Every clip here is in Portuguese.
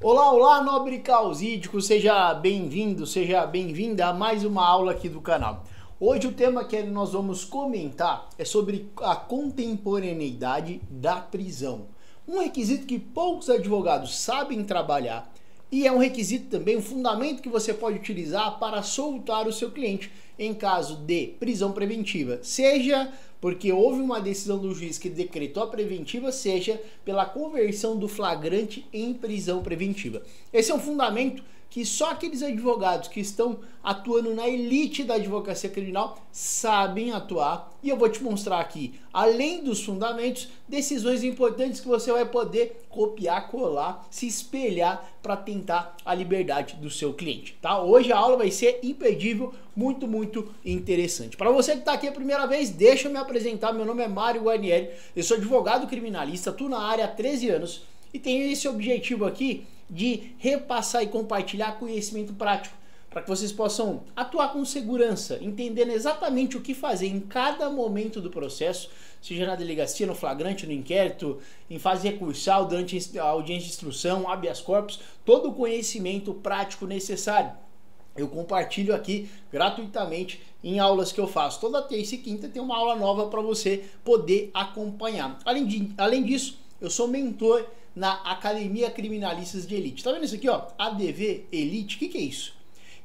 Olá, olá, nobre causídico, seja bem-vindo, seja bem-vinda a mais uma aula aqui do canal. Hoje o tema que nós vamos comentar é sobre a contemporaneidade da prisão. Um requisito que poucos advogados sabem trabalhar e é um requisito também, um fundamento que você pode utilizar para soltar o seu cliente em caso de prisão preventiva, seja porque houve uma decisão do juiz que decretou a preventiva, seja pela conversão do flagrante em prisão preventiva. Esse é um fundamento que só aqueles advogados que estão atuando na elite da advocacia criminal sabem atuar, e eu vou te mostrar aqui, além dos fundamentos, decisões importantes que você vai poder copiar, colar, se espelhar para tentar a liberdade do seu cliente, tá? Hoje a aula vai ser imperdível, muito interessante. Para você que está aqui a primeira vez, deixa eu me apresentar. Meu nome é Mário Guarnieri, eu sou advogado criminalista, atuo na área há 13 anos e tenho esse objetivo aqui de repassar e compartilhar conhecimento prático para que vocês possam atuar com segurança, entendendo exatamente o que fazer em cada momento do processo, seja na delegacia, no flagrante, no inquérito, em fase recursal, durante a audiência de instrução, habeas corpus, todo o conhecimento prático necessário. Eu compartilho aqui gratuitamente em aulas que eu faço. Toda terça e quinta tem uma aula nova para você poder acompanhar. Além disso, eu sou mentor na Academia Criminalistas de Elite. Tá vendo isso aqui, ó? ADV Elite, o que é isso?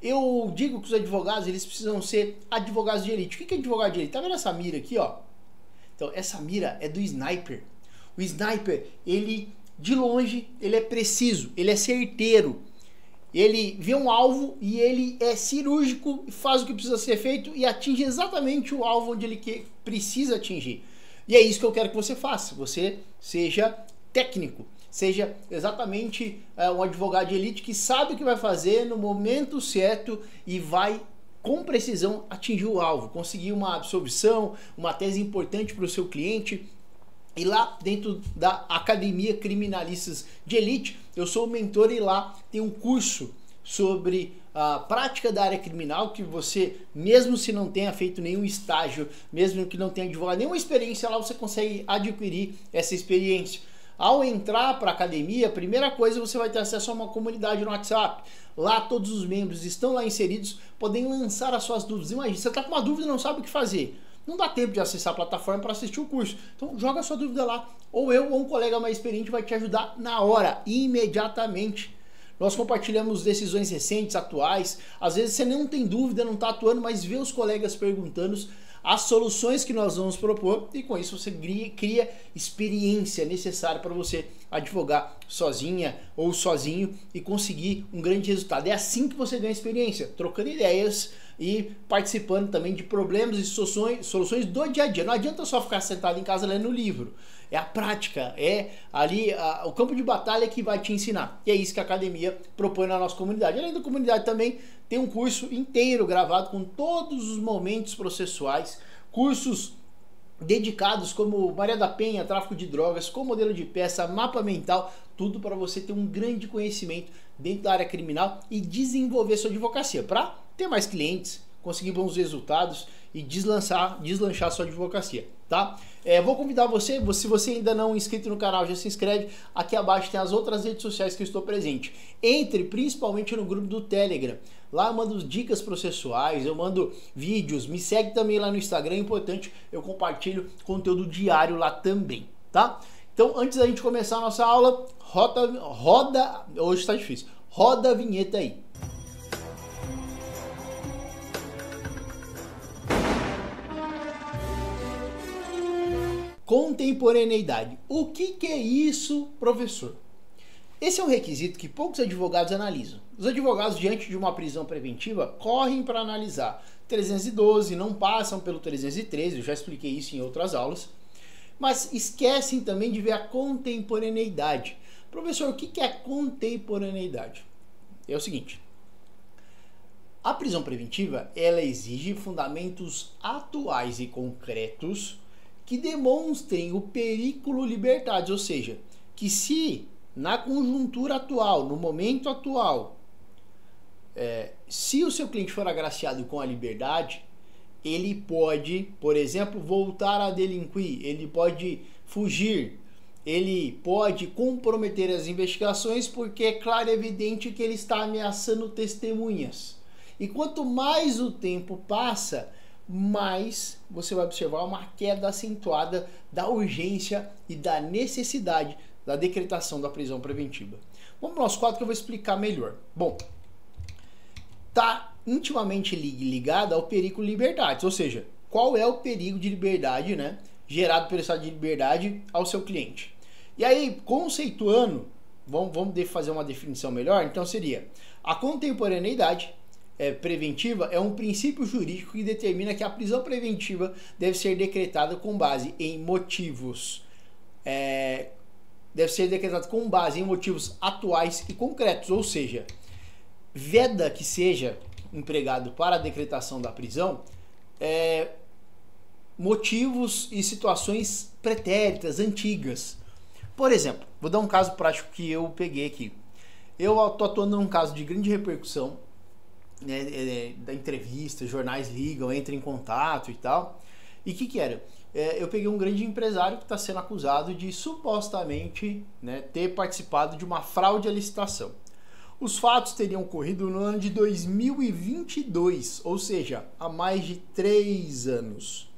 Eu digo que os advogados, eles precisam ser advogados de elite. O que é advogado de elite? Tá vendo essa mira aqui, ó? Então, essa mira é do sniper. O sniper, ele, de longe, ele é preciso, ele é certeiro. Ele vê um alvo e ele é cirúrgico, faz o que precisa ser feito e atinge exatamente o alvo onde ele precisa atingir. E é isso que eu quero que você faça. Você seja técnico, seja exatamente um advogado de elite que sabe o que vai fazer no momento certo e vai com precisão atingir o alvo, conseguir uma absolvição, uma tese importante para o seu cliente. E lá dentro da Academia Criminalistas de Elite, eu sou o mentor e lá tem um curso sobre a prática da área criminal que você, mesmo se não tenha feito nenhum estágio, mesmo que não tenha advogado nenhuma experiência, lá você consegue adquirir essa experiência. Ao entrar para a academia, a primeira coisa, você vai ter acesso a uma comunidade no WhatsApp. Lá todos os membros estão lá inseridos, podem lançar as suas dúvidas. Imagina, você está com uma dúvida e não sabe o que fazer. Não dá tempo de acessar a plataforma para assistir o curso. Então joga a sua dúvida lá. Ou eu ou um colega mais experiente vai te ajudar na hora, imediatamente. Nós compartilhamos decisões recentes, atuais. Às vezes você não tem dúvida, não está atuando, mas vê os colegas perguntando as soluções que nós vamos propor e com isso você cria experiência necessária para você advogar sozinha ou sozinho e conseguir um grande resultado. É assim que você ganha experiência, trocando ideias e participando também de problemas e soluções do dia a dia. Não adianta só ficar sentado em casa lendo o livro. É a prática, é ali o campo de batalha que vai te ensinar. E é isso que a academia propõe na nossa comunidade. Além da comunidade também tem um curso inteiro gravado com todos os momentos processuais, cursos dedicados como Maria da Penha, tráfico de drogas, com modelo de peça, mapa mental, tudo para você ter um grande conhecimento dentro da área criminal e desenvolver sua advocacia, para ter mais clientes, conseguir bons resultados e deslanchar sua advocacia, tá? Vou convidar você, se você ainda não é inscrito no canal, já se inscreve. Aqui abaixo tem as outras redes sociais que eu estou presente. Entre principalmente no grupo do Telegram. Lá eu mando dicas processuais, eu mando vídeos, me segue também lá no Instagram, é importante, eu compartilho conteúdo diário lá também, tá? Então, antes da gente começar a nossa aula, hoje está difícil, roda a vinheta aí. Contemporaneidade. O que é isso, professor? Esse é um requisito que poucos advogados analisam. Os advogados, diante de uma prisão preventiva, correm para analisar 312, não passam pelo 313, eu já expliquei isso em outras aulas, mas esquecem também de ver a contemporaneidade. Professor, o que é a contemporaneidade? É o seguinte, a prisão preventiva, ela exige fundamentos atuais e concretos que demonstrem o perigo libertário, ou seja, que se na conjuntura atual, no momento atual, se o seu cliente for agraciado com a liberdade, ele pode, por exemplo, voltar a delinquir, ele pode fugir, ele pode comprometer as investigações porque é claro e evidente que ele está ameaçando testemunhas. E quanto mais o tempo passa, mais você vai observar uma queda acentuada da urgência e da necessidade da decretação da prisão preventiva. Vamos para o nosso quadro que eu vou explicar melhor. Bom, está intimamente ligado ao perigo de liberdade, ou seja, qual é o perigo de liberdade, né, gerado pelo estado de liberdade ao seu cliente. E aí, conceituando, vamos fazer uma definição melhor, então seria a contemporaneidade preventiva é um princípio jurídico que determina que a prisão preventiva deve ser decretada com base em motivos atuais e concretos, ou seja, veda que seja empregado para a decretação da prisão motivos e situações pretéritas, antigas. Por exemplo, vou dar um caso prático que eu peguei aqui. Eu estou atuando num caso de grande repercussão, né, da entrevista, jornais ligam, entram em contato e tal. E o que era? Eu peguei um grande empresário que está sendo acusado de supostamente, né, ter participado de uma fraude à licitação. Os fatos teriam ocorrido no ano de 2022, ou seja, há mais de 3 anos.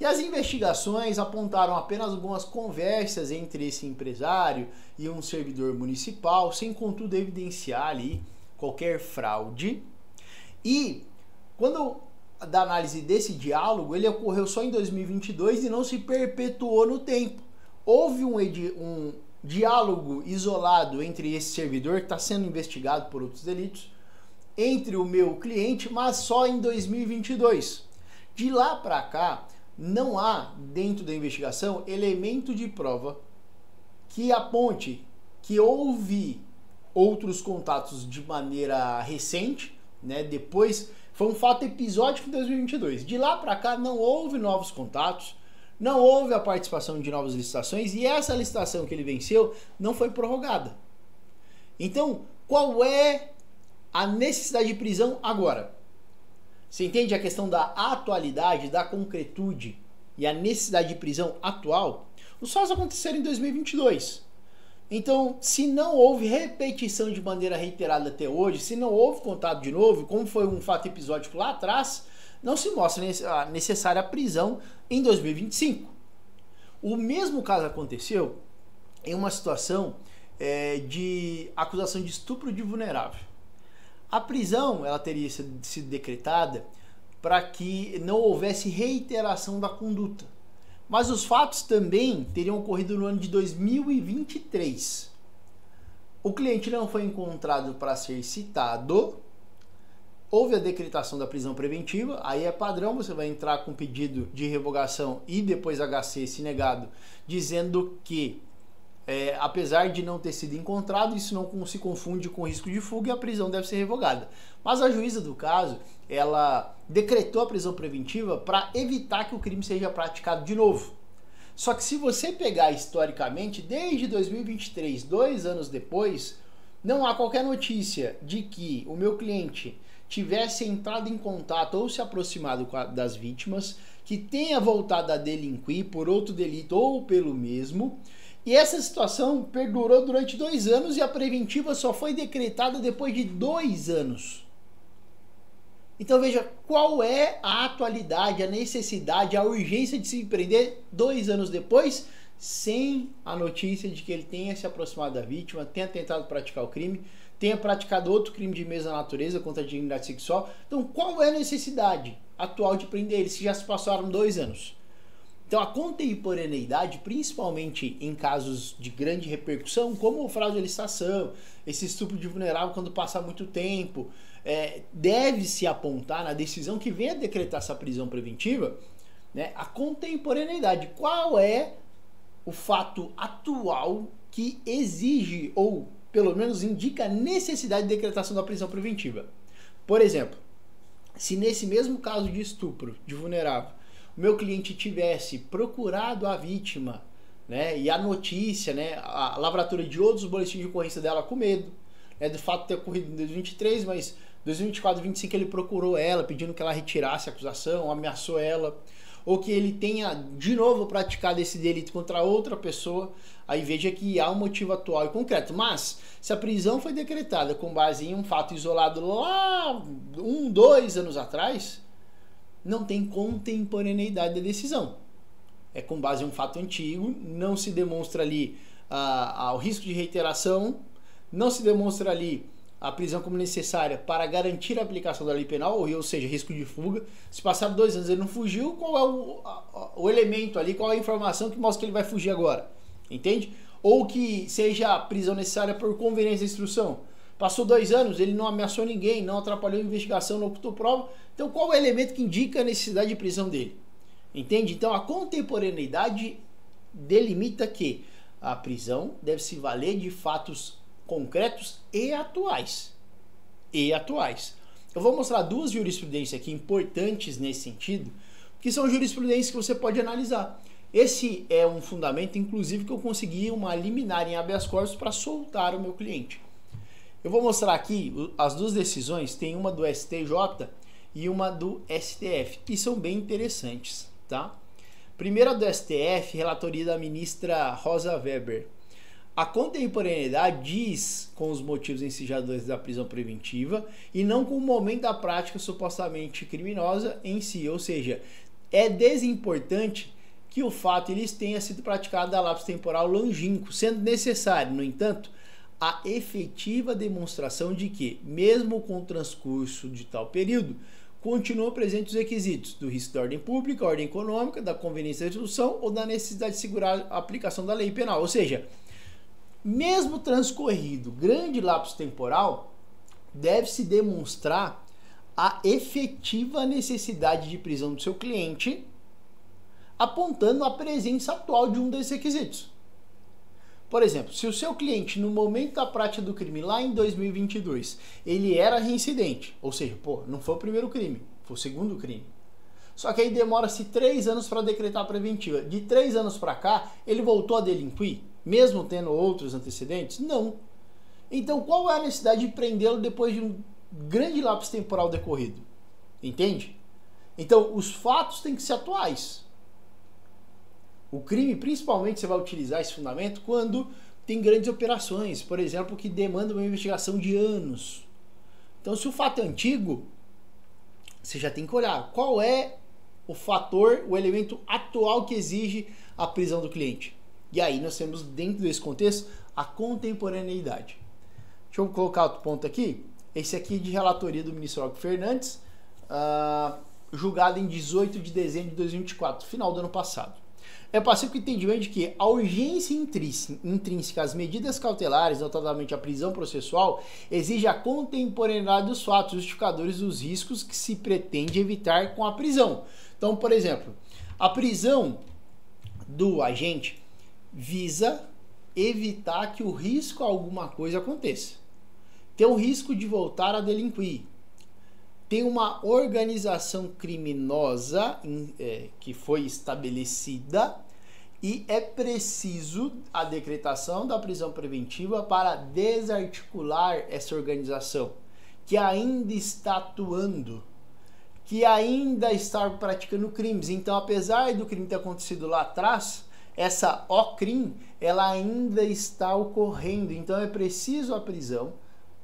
E as investigações apontaram apenas algumas conversas entre esse empresário e um servidor municipal, sem contudo evidenciar ali qualquer fraude. E quando da análise desse diálogo, ele ocorreu só em 2022 e não se perpetuou no tempo. Houve um diálogo isolado entre esse servidor que está sendo investigado por outros delitos, entre o meu cliente, mas só em 2022. De lá para cá, não há dentro da investigação elemento de prova que aponte que houve outros contatos de maneira recente, né? Depois foi um fato episódico em 2022. De lá para cá não houve novos contatos, não houve a participação de novas licitações e essa licitação que ele venceu não foi prorrogada. Então, qual é a necessidade de prisão agora? Você entende a questão da atualidade, da concretude e a necessidade de prisão atual? Os fatos aconteceram em 2022. Então, se não houve repetição de maneira reiterada até hoje, se não houve contato de novo, como foi um fato episódico lá atrás, não se mostra a necessária prisão em 2025. O mesmo caso aconteceu em uma situação de acusação de estupro de vulnerável. A prisão ela teria sido decretada para que não houvesse reiteração da conduta. Mas os fatos também teriam ocorrido no ano de 2023. O cliente não foi encontrado para ser citado, houve a decretação da prisão preventiva, aí é padrão, você vai entrar com pedido de revogação e depois HC se negado, dizendo que apesar de não ter sido encontrado, isso não se confunde com risco de fuga e a prisão deve ser revogada. Mas a juíza do caso, ela decretou a prisão preventiva para evitar que o crime seja praticado de novo. Só que se você pegar historicamente, desde 2023, 2 anos depois, não há qualquer notícia de que o meu cliente tivesse entrado em contato ou se aproximado das vítimas, que tenha voltado a delinquir por outro delito ou pelo mesmo. E essa situação perdurou durante 2 anos e a preventiva só foi decretada depois de 2 anos. Então veja qual é a atualidade, a necessidade, a urgência de se prender 2 anos depois, sem a notícia de que ele tenha se aproximado da vítima, tenha tentado praticar o crime, tenha praticado outro crime de mesma natureza contra a dignidade sexual. Então qual é a necessidade atual de prender ele se já se passaram 2 anos? Então a contemporaneidade, principalmente em casos de grande repercussão, como fraude à licitação, esse estupro de vulnerável quando passa muito tempo, deve-se apontar na decisão que venha decretar essa prisão preventiva, né, a contemporaneidade. Qual é o fato atual que exige, ou pelo menos indica a necessidade de decretação da prisão preventiva? Por exemplo, se nesse mesmo caso de estupro de vulnerável, o meu cliente tivesse procurado a vítima, né, e a notícia, né, a lavratura de outros boletins de ocorrência dela com medo, né, de fato ter ocorrido em 2023, mas 2024, 2025 ele procurou ela, pedindo que ela retirasse a acusação, ameaçou ela. ou que ele tenha de novo praticado esse delito contra outra pessoa, aí veja que há um motivo atual e concreto. Mas, se a prisão foi decretada com base em um fato isolado lá 2 anos atrás, não tem contemporaneidade da decisão. É com base em um fato antigo, não se demonstra ali o risco de reiteração, não se demonstra ali a prisão como necessária para garantir a aplicação da lei penal, ou seja, risco de fuga. Se passaram 2 anos e ele não fugiu, qual é o elemento ali, qual é a informação que mostra que ele vai fugir agora? Entende? Ou que seja a prisão necessária por conveniência da instrução. Passou 2 anos, ele não ameaçou ninguém, não atrapalhou a investigação, não ocultou prova. Então qual é o elemento que indica a necessidade de prisão dele? Entende? Então a contemporaneidade delimita que a prisão deve se valer de fatos concretos e atuais. Eu vou mostrar 2 jurisprudências aqui importantes nesse sentido, que são jurisprudências que você pode analisar. Esse é um fundamento, inclusive, que eu consegui uma liminar em habeas corpus para soltar o meu cliente. Eu vou mostrar aqui as 2 decisões, tem uma do STJ e uma do STF, e são bem interessantes, tá? Primeira do STF, relatoria da ministra Rosa Weber. A contemporaneidade diz com os motivos ensejados da prisão preventiva e não com o momento da prática supostamente criminosa em si, ou seja, é desimportante que o fato eles tenha sido praticado a lapso temporal longínquo, sendo necessário, no entanto, a efetiva demonstração de que, mesmo com o transcurso de tal período, continuam presentes os requisitos do risco da ordem pública, ordem econômica, da conveniência da instrução ou da necessidade de segurar a aplicação da lei penal, ou seja, mesmo transcorrido grande lapso temporal, deve-se demonstrar a efetiva necessidade de prisão do seu cliente, apontando a presença atual de um desses requisitos. Por exemplo, se o seu cliente, no momento da prática do crime, lá em 2022, ele era reincidente, ou seja, não foi o primeiro crime, foi o segundo crime. Só que aí demora-se 3 anos para decretar a preventiva. De 3 anos para cá, ele voltou a delinquir, mesmo tendo outros antecedentes? Não. Então, qual é a necessidade de prendê-lo depois de um grande lapso temporal decorrido? Entende? Então, os fatos têm que ser atuais. O crime, principalmente, você vai utilizar esse fundamento quando tem grandes operações, por exemplo, que demandam uma investigação de anos. Então, se o fato é antigo, você já tem que olhar qual é o fator, o elemento atual que exige a prisão do cliente. E aí nós temos, dentro desse contexto, a contemporaneidade. Deixa eu colocar outro ponto aqui. Esse aqui é de relatoria do ministro Roque Fernandes, julgado em 18 de dezembro de 2024, final do ano passado. É pacífico o entendimento de que a urgência intrínseca às medidas cautelares, notadamente a prisão processual, exige a contemporaneidade dos fatos justificadores dos riscos que se pretende evitar com a prisão. Então, por exemplo, a prisão do agente visa evitar que o risco a alguma coisa aconteça. Tem um risco de voltar a delinquir. Tem uma organização criminosa que foi estabelecida e é preciso a decretação da prisão preventiva para desarticular essa organização que ainda está atuando, que ainda está praticando crimes. Então, apesar do crime ter acontecido lá atrás, essa OCRIM, ela ainda está ocorrendo. Então, é preciso a prisão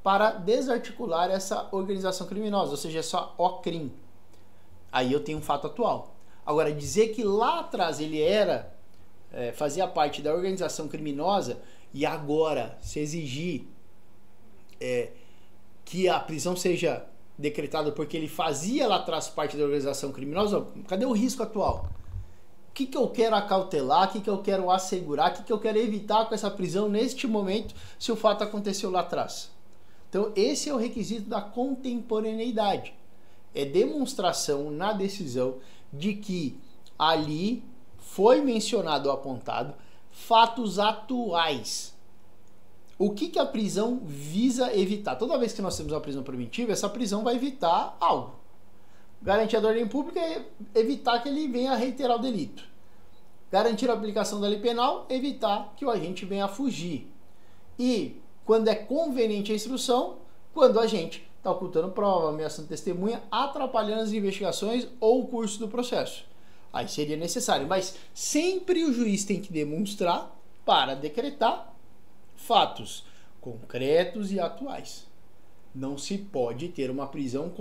para desarticular essa organização criminosa, ou seja, essa OCRIM. Aí eu tenho um fato atual. Agora, dizer que lá atrás ele fazia parte da organização criminosa e agora se exigir que a prisão seja decretada porque ele fazia lá atrás parte da organização criminosa, cadê o risco atual? O que eu quero acautelar, o que eu quero assegurar, o que eu quero evitar com essa prisão neste momento se o fato aconteceu lá atrás? Então, esse é o requisito da contemporaneidade. É demonstração na decisão de que ali foi mencionado ou apontado fatos atuais. O que a prisão visa evitar? Toda vez que nós temos uma prisão preventiva, essa prisão vai evitar algo. Garantir a ordem pública é evitar que ele venha a reiterar o delito. Garantir a aplicação da lei penal, evitar que o agente venha a fugir. E quando é conveniente a instrução, quando a gente está ocultando prova, ameaçando testemunha, atrapalhando as investigações ou o curso do processo. aí seria necessário. Mas sempre o juiz tem que demonstrar para decretar fatos concretos e atuais. Não se pode ter uma prisão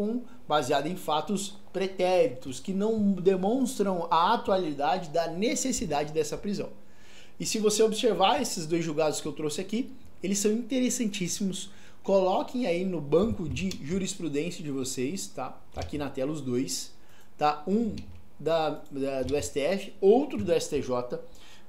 baseada em fatos pretéritos, que não demonstram a atualidade da necessidade dessa prisão. E se você observar esses dois julgados que eu trouxe aqui, eles são interessantíssimos. Coloquem aí no banco de jurisprudência de vocês, tá? Tá aqui na tela os dois, tá? Um do STF, outro do STJ.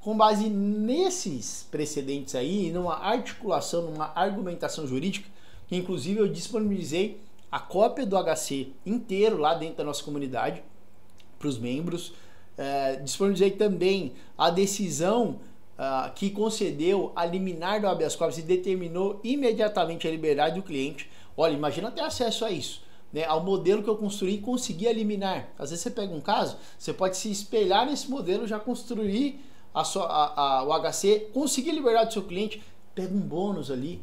Com base nesses precedentes aí, numa articulação, numa argumentação jurídica, que inclusive eu disponibilizei a cópia do HC inteiro lá dentro da nossa comunidade para os membros. Disponibilizei também a decisão que concedeu a liminar do habeas corpus e determinou imediatamente a liberdade do cliente. Olha, imagina ter acesso a isso, né, ao modelo que eu construí e conseguir eliminar. Às vezes você pega um caso, você pode se espelhar nesse modelo, já construir o HC, conseguir a liberdade do seu cliente, pega um bônus ali,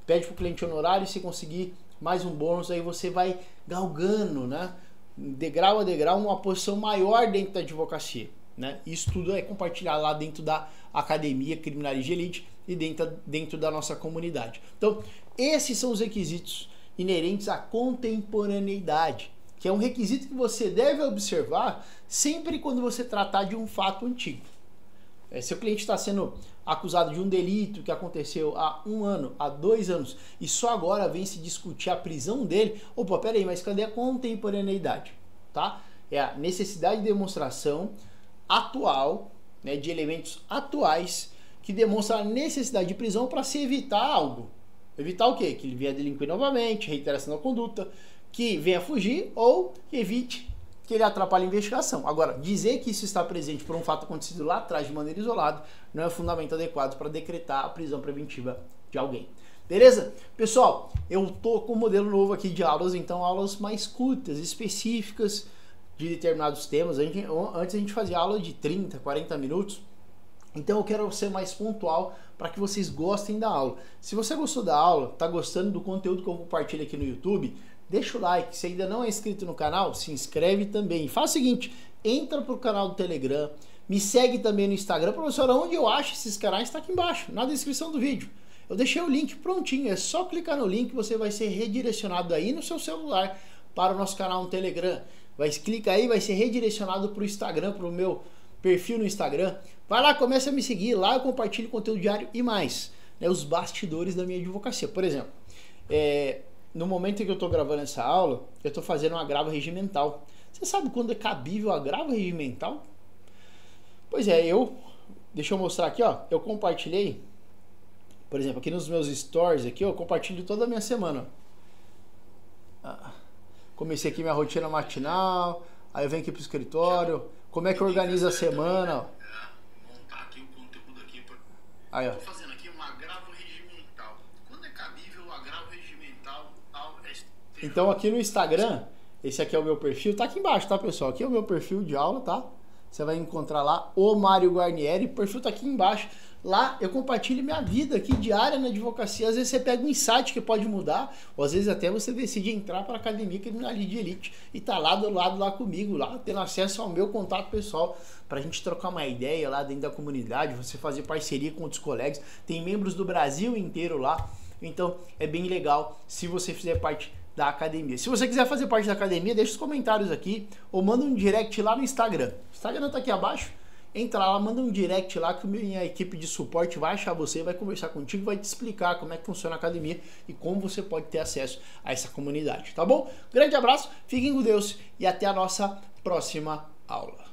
pede para o cliente honorário, e se conseguir mais um bônus, aí você vai galgando, né, degrau a degrau, uma posição maior dentro da advocacia, né? Isso tudo é compartilhado lá dentro da Academia Criminalista de Elite e dentro da nossa comunidade. Então, esses são os requisitos inerentes à contemporaneidade, que é um requisito que você deve observar sempre quando você tratar de um fato antigo. Se o cliente está sendo acusado de um delito que aconteceu há 1 ano, há 2 anos, e só agora vem se discutir a prisão dele, opa, peraí, mas cadê a contemporaneidade? Tá? É a necessidade de demonstração atual, né, de elementos atuais que demonstram a necessidade de prisão para se evitar algo. Evitar o quê? Que ele venha delinquir novamente, reiteração da conduta, que venha fugir ou que evite que ele atrapalhe a investigação. Agora, dizer que isso está presente por um fato acontecido lá atrás de maneira isolada não é fundamento adequado para decretar a prisão preventiva de alguém. Beleza? Pessoal, eu tô com um modelo novo aqui de aulas, então aulas mais curtas, específicas de determinados temas. Antes a gente fazia aula de 30, 40 minutos. Então eu quero ser mais pontual para que vocês gostem da aula. Se você gostou da aula, está gostando do conteúdo que eu compartilho aqui no YouTube, deixa o like. Se ainda não é inscrito no canal, se inscreve também. Faz o seguinte, entra para o canal do Telegram, me segue também no Instagram. Professor, onde eu acho esses canais está aqui embaixo, na descrição do vídeo. Eu deixei o link prontinho, é só clicar no link, você vai ser redirecionado aí no seu celular para o nosso canal no Telegram. Clica aí, vai ser redirecionado para o Instagram, para o meu perfil no Instagram. Vai lá, começa a me seguir, lá eu compartilho conteúdo diário e mais, né, os bastidores da minha advocacia. Por exemplo, no momento em que eu estou gravando essa aula, eu estou fazendo um agravo regimental. Você sabe quando é cabível o agravo regimental? Pois é, deixa eu mostrar aqui, ó, eu compartilhei, por exemplo, aqui nos meus stories, aqui, eu compartilho toda a minha semana. Comecei aqui minha rotina matinal, aí eu venho aqui pro escritório, como é que eu organizo a semana, ó. Montar aqui o conteúdo aqui. Aí, ó. Tô fazendo aqui um agravo regimental. Quando é cabível o agravo regimental ao STJ? Então aqui no Instagram, esse aqui é o meu perfil, tá aqui embaixo, tá, pessoal? Aqui é o meu perfil de aula, tá? Você vai encontrar lá o Mário Guarnieri, o perfil tá aqui embaixo. Lá eu compartilho minha vida aqui diária na advocacia. Às vezes você pega um insight que pode mudar, ou às vezes até você decide entrar para a Academia Criminalista de Elite e tá lá do lado lá comigo, lá tendo acesso ao meu contato pessoal, para a gente trocar uma ideia lá dentro da comunidade, você fazer parceria com outros colegas. Tem membros do Brasil inteiro lá, então é bem legal se você fizer parte da academia. Se você quiser fazer parte da academia, deixa os comentários aqui ou manda um direct lá no Instagram. O Instagram tá aqui abaixo. Entra lá, manda um direct lá que minha equipe de suporte vai achar você, vai conversar contigo, vai te explicar como é que funciona a academia e como você pode ter acesso a essa comunidade, tá bom? Grande abraço, fiquem com Deus e até a nossa próxima aula.